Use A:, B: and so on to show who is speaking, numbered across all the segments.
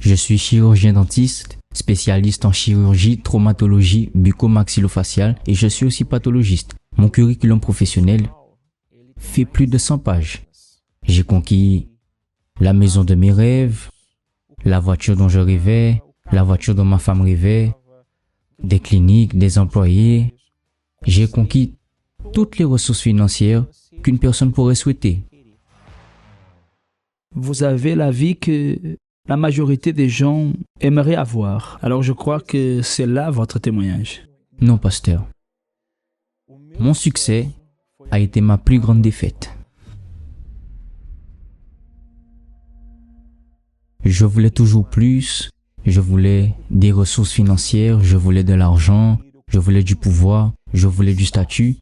A: Je suis chirurgien dentiste, spécialiste en chirurgie, traumatologie, bucco-maxillofaciale et je suis aussi pathologiste. Mon curriculum professionnel fait plus de 100 pages. J'ai conquis la maison de mes rêves, la voiture dont je rêvais, la voiture dont ma femme rêvait, des cliniques, des employés. J'ai conquis toutes les ressources financières qu'une personne pourrait souhaiter.
B: Vous avez la vie que la majorité des gens aimeraient avoir. Alors je crois que c'est là votre témoignage.
A: Non, pasteur. Mon succès a été ma plus grande défaite. Je voulais toujours plus, je voulais des ressources financières, je voulais de l'argent, je voulais du pouvoir, je voulais du statut.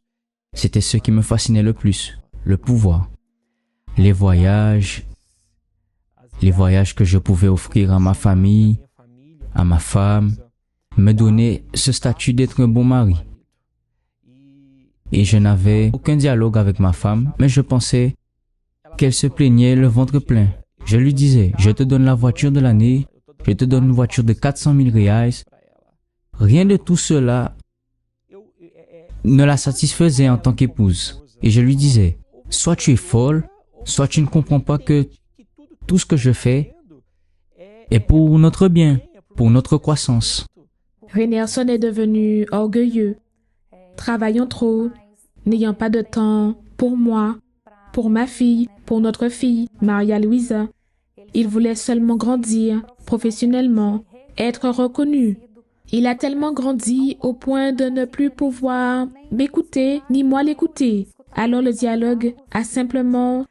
A: C'était ce qui me fascinait le plus, le pouvoir. Les voyages que je pouvais offrir à ma famille, à ma femme, me donnaient ce statut d'être un bon mari. Et je n'avais aucun dialogue avec ma femme, mais je pensais qu'elle se plaignait le ventre plein. Je lui disais, je te donne la voiture de l'année, je te donne une voiture de 400 000 reais. Rien de tout cela ne la satisfaisait en tant qu'épouse. Et je lui disais, soit tu es folle, soit tu ne comprends pas que tout ce que je fais est pour notre bien, pour notre croissance.
C: Rénerson est devenu orgueilleux, travaillant trop, n'ayant pas de temps pour moi, pour ma fille, pour notre fille, Maria Louisa. Il voulait seulement grandir professionnellement, être reconnu. Il a tellement grandi au point de ne plus pouvoir m'écouter, ni moi l'écouter. Alors le dialogue a simplement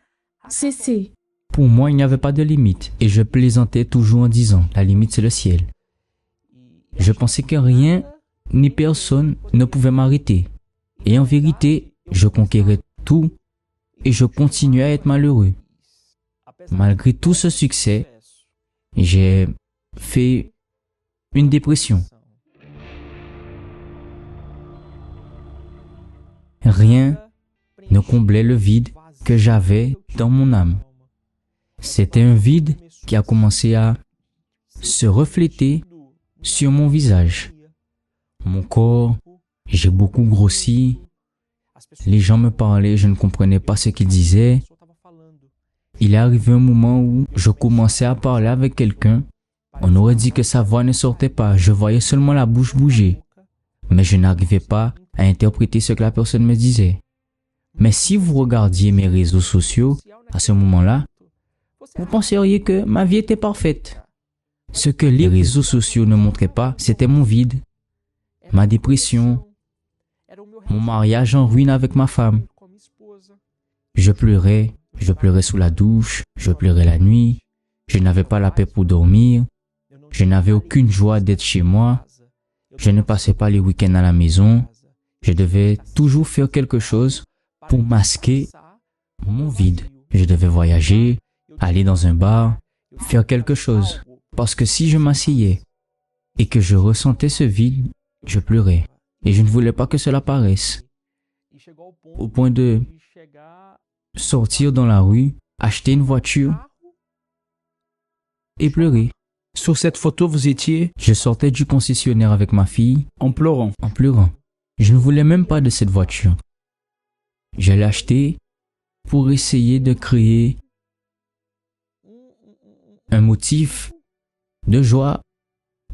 C: cessé.
A: Pour moi, il n'y avait pas de limite et je plaisantais toujours en disant, la limite c'est le ciel. Je pensais que rien ni personne ne pouvait m'arrêter. Et en vérité, je conquérais tout et je continuais à être malheureux. Malgré tout ce succès, j'ai fait une dépression. Rien ne comblait le vide que j'avais dans mon âme. C'était un vide qui a commencé à se refléter sur mon visage. Mon corps, j'ai beaucoup grossi. Les gens me parlaient, je ne comprenais pas ce qu'ils disaient. Il est arrivé un moment où je commençais à parler avec quelqu'un. On aurait dit que sa voix ne sortait pas. Je voyais seulement la bouche bouger. Mais je n'arrivais pas à interpréter ce que la personne me disait. Mais si vous regardiez mes réseaux sociaux, à ce moment-là, vous penseriez que ma vie était parfaite. Ce que les réseaux sociaux ne montraient pas, c'était mon vide, ma dépression, mon mariage en ruine avec ma femme. Je pleurais sous la douche, je pleurais la nuit, je n'avais pas la paix pour dormir, je n'avais aucune joie d'être chez moi, je ne passais pas les week-ends à la maison, je devais toujours faire quelque chose pour masquer mon vide. Je devais voyager, aller dans un bar, faire quelque chose. Parce que si je m'asseyais et que je ressentais ce vide, je pleurais. Et je ne voulais pas que cela paraisse. Au point de sortir dans la rue, acheter une voiture et pleurer.
B: Sur cette photo, vous étiez
A: Je sortais du concessionnaire avec ma fille
B: en pleurant.
A: en pleurant. Je ne voulais même pas de cette voiture. Je l'ai achetée pour essayer de créer un motif de joie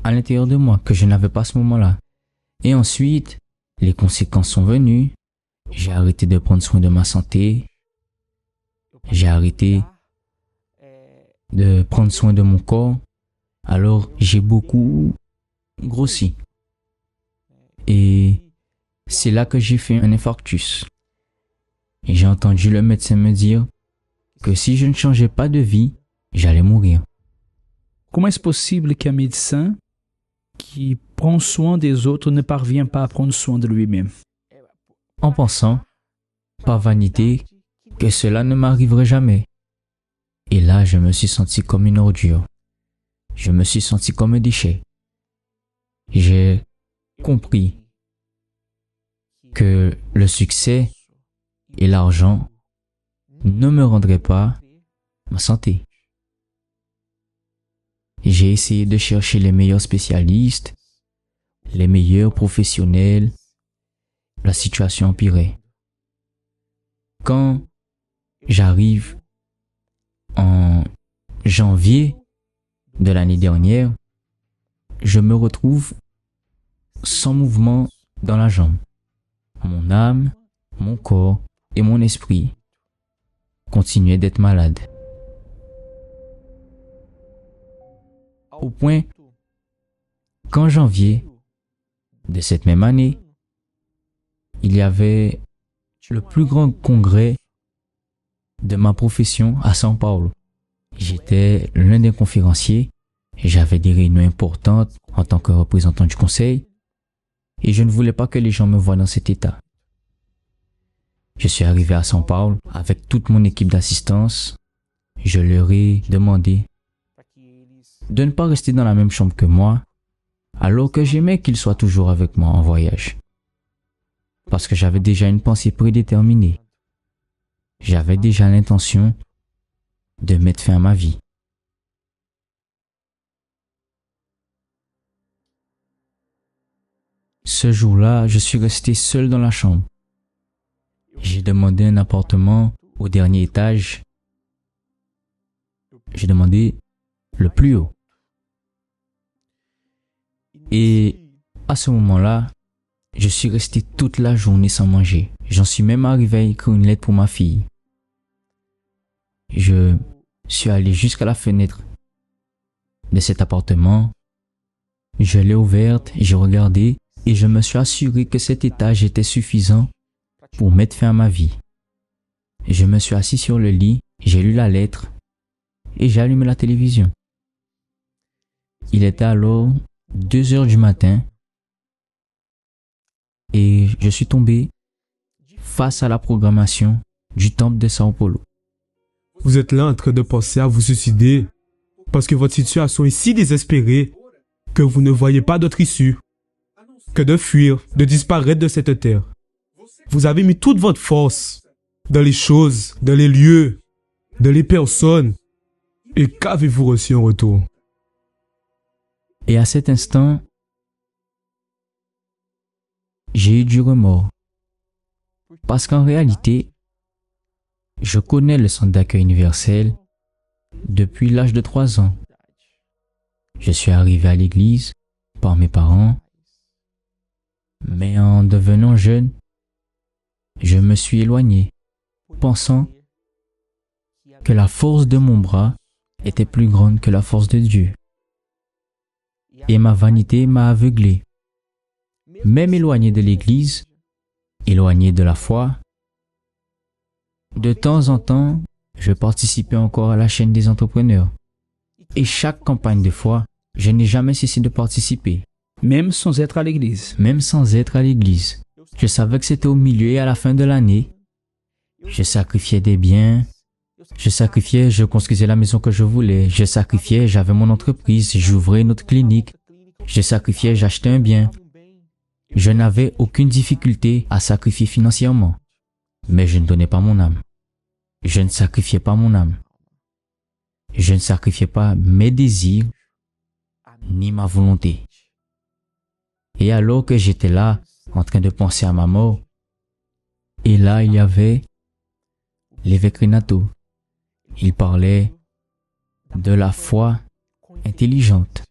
A: à l'intérieur de moi que je n'avais pas à ce moment-là. Et ensuite, les conséquences sont venues. J'ai arrêté de prendre soin de ma santé. J'ai arrêté de prendre soin de mon corps. Alors, j'ai beaucoup grossi. Et c'est là que j'ai fait un infarctus. Et j'ai entendu le médecin me dire que si je ne changeais pas de vie, j'allais mourir.
B: Comment est-ce possible qu'un médecin qui prend soin des autres ne parvient pas à prendre soin de lui-même?
A: En pensant, par vanité, que cela ne m'arriverait jamais. Et là, je me suis senti comme une ordure. Je me suis senti comme un déchet. J'ai compris que le succès et l'argent ne me rendraient pas ma santé. J'ai essayé de chercher les meilleurs spécialistes, les meilleurs professionnels. La situation empirait. Quand j'arrive en janvier de l'année dernière, je me retrouve sans mouvement dans la jambe. Mon âme, mon corps et mon esprit continuaient d'être malades. Au point qu'en janvier de cette même année, il y avait le plus grand congrès de ma profession à São Paulo. J'étais l'un des conférenciers, j'avais des réunions importantes en tant que représentant du conseil et je ne voulais pas que les gens me voient dans cet état. Je suis arrivé à São Paulo avec toute mon équipe d'assistance. Je leur ai demandé de ne pas rester dans la même chambre que moi, alors que j'aimais qu'ils soient toujours avec moi en voyage. Parce que j'avais déjà une pensée prédéterminée. J'avais déjà l'intention de mettre fin à ma vie. Ce jour-là, je suis resté seul dans la chambre. J'ai demandé un appartement au dernier étage. J'ai demandé le plus haut. Et à ce moment-là, je suis resté toute la journée sans manger. J'en suis même arrivé à écrire une lettre pour ma fille. Je suis allé jusqu'à la fenêtre de cet appartement. Je l'ai ouverte, j'ai regardé et je me suis assuré que cet étage était suffisant pour mettre fin à ma vie. Je me suis assis sur le lit, j'ai lu la lettre et j'ai allumé la télévision. Il était alors 2 heures du matin et je suis tombé face à la programmation du temple de São Paulo.
D: Vous êtes là en train de penser à vous suicider parce que votre situation est si désespérée que vous ne voyez pas d'autre issue que de fuir, de disparaître de cette terre. Vous avez mis toute votre force dans les choses, dans les lieux, dans les personnes. Et qu'avez-vous reçu en retour?
A: Et à cet instant, j'ai eu du remords. Parce qu'en réalité, je connais le centre d'accueil universel depuis l'âge de 3 ans. Je suis arrivé à l'église par mes parents, mais en devenant jeune, je me suis éloigné, pensant que la force de mon bras était plus grande que la force de Dieu. Et ma vanité m'a aveuglé. Même éloigné de l'église, éloigné de la foi, de temps en temps, je participais encore à la chaîne des entrepreneurs. Et chaque campagne de foi, je n'ai jamais cessé de participer.
B: Même sans être à l'église.
A: Même sans être à l'église. Je savais que c'était au milieu et à la fin de l'année. Je sacrifiais des biens. Je construisais la maison que je voulais. Je sacrifiais, j'avais mon entreprise, j'ouvrais une autre clinique. Je sacrifiais, j'achetais un bien. Je n'avais aucune difficulté à sacrifier financièrement. Mais je ne donnais pas mon âme. Je ne sacrifiais pas mon âme. Je ne sacrifiais pas mes désirs ni ma volonté. Et alors que j'étais là, en train de penser à ma mort, et là il y avait l'évêque Renato. Il parlait de la foi intelligente.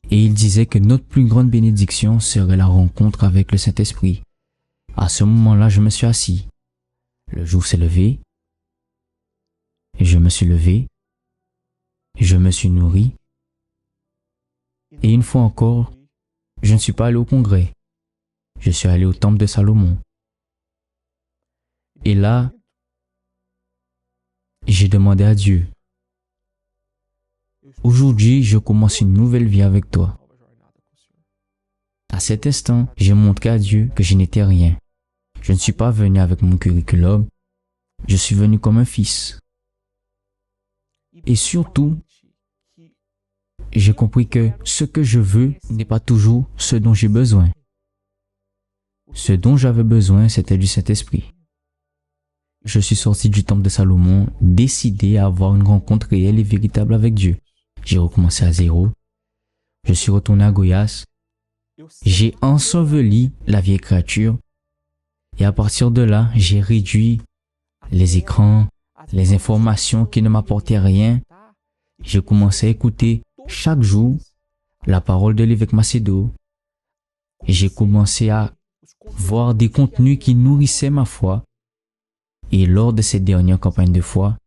A: Et il disait que notre plus grande bénédiction serait la rencontre avec le Saint-Esprit. À ce moment-là, je me suis assis. Le jour s'est levé. Je me suis levé. Je me suis nourri. Et une fois encore, je ne suis pas allé au congrès. Je suis allé au temple de Salomon. Et là, j'ai demandé à Dieu, aujourd'hui, je commence une nouvelle vie avec toi. À cet instant, j'ai montré à Dieu que je n'étais rien. Je ne suis pas venu avec mon curriculum. Je suis venu comme un fils. Et surtout, j'ai compris que ce que je veux n'est pas toujours ce dont j'ai besoin. Ce dont j'avais besoin, c'était du Saint-Esprit. Je suis sorti du temple de Salomon, décidé à avoir une rencontre réelle et véritable avec Dieu. J'ai recommencé à zéro. Je suis retourné à Goiás. J'ai enseveli la vieille créature. Et à partir de là, j'ai réduit les écrans, les informations qui ne m'apportaient rien. J'ai commencé à écouter chaque jour la parole de l'évêque Macedo. J'ai commencé à voir des contenus qui nourrissaient ma foi. Et lors de cette dernière campagne de foi,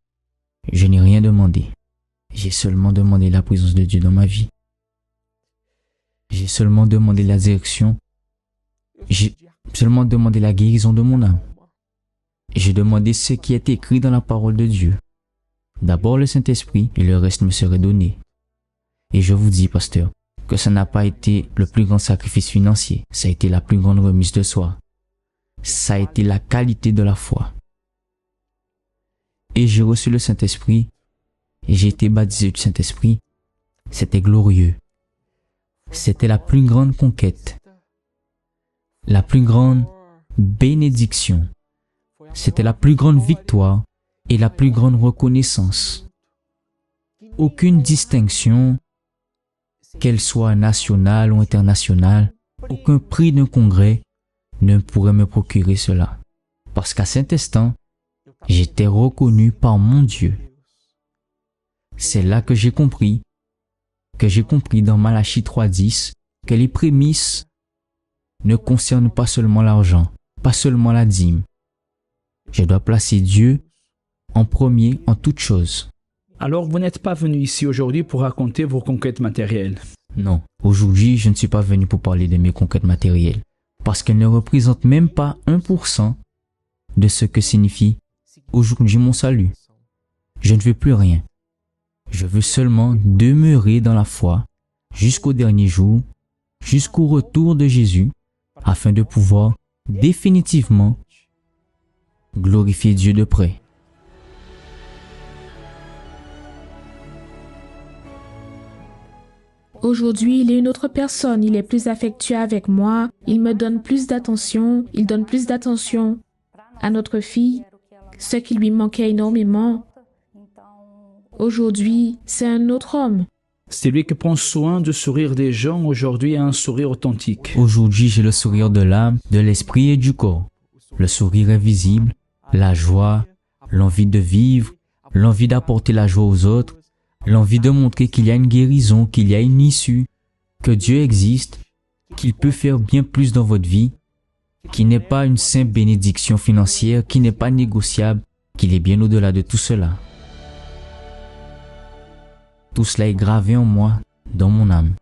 A: je n'ai rien demandé. J'ai seulement demandé la présence de Dieu dans ma vie. J'ai seulement demandé la direction. J'ai seulement demandé la guérison de mon âme. J'ai demandé ce qui est écrit dans la parole de Dieu. D'abord le Saint-Esprit et le reste me serait donné. Et je vous dis, pasteur, que ça n'a pas été le plus grand sacrifice financier. Ça a été la plus grande remise de soi. Ça a été la qualité de la foi. Et j'ai reçu le Saint-Esprit et j'ai été baptisé du Saint-Esprit. C'était glorieux. C'était la plus grande conquête, la plus grande bénédiction. C'était la plus grande victoire et la plus grande reconnaissance. Aucune distinction, qu'elle soit nationale ou internationale, aucun prix d'un congrès ne pourrait me procurer cela. Parce qu'à cet instant, j'étais reconnu par mon Dieu. C'est là que j'ai compris dans Malachie 3.10 que les prémices ne concernent pas seulement l'argent, pas seulement la dîme. Je dois placer Dieu en premier en toutes choses.
B: Alors vous n'êtes pas venu ici aujourd'hui pour raconter vos conquêtes matérielles.
A: Non, aujourd'hui je ne suis pas venu pour parler de mes conquêtes matérielles, parce qu'elles ne représentent même pas 1% de ce que signifie aujourd'hui mon salut. Je ne veux plus rien. Je veux seulement demeurer dans la foi jusqu'au dernier jour, jusqu'au retour de Jésus, afin de pouvoir définitivement glorifier Dieu de près.
C: Aujourd'hui, il est une autre personne, il est plus affectueux avec moi, il me donne plus d'attention, il donne plus d'attention à notre fille, ce qui lui manquait énormément. Aujourd'hui, c'est un autre homme.
B: C'est lui qui prend soin du sourire des gens aujourd'hui a un sourire authentique.
A: Aujourd'hui, j'ai le sourire de l'âme, de l'esprit et du corps. Le sourire est visible, la joie, l'envie de vivre, l'envie d'apporter la joie aux autres, l'envie de montrer qu'il y a une guérison, qu'il y a une issue, que Dieu existe, qu'il peut faire bien plus dans votre vie, qu'il n'est pas une simple bénédiction financière, qui n'est pas négociable, qu'il est bien au-delà de tout cela. Tout cela est gravé en moi, dans mon âme.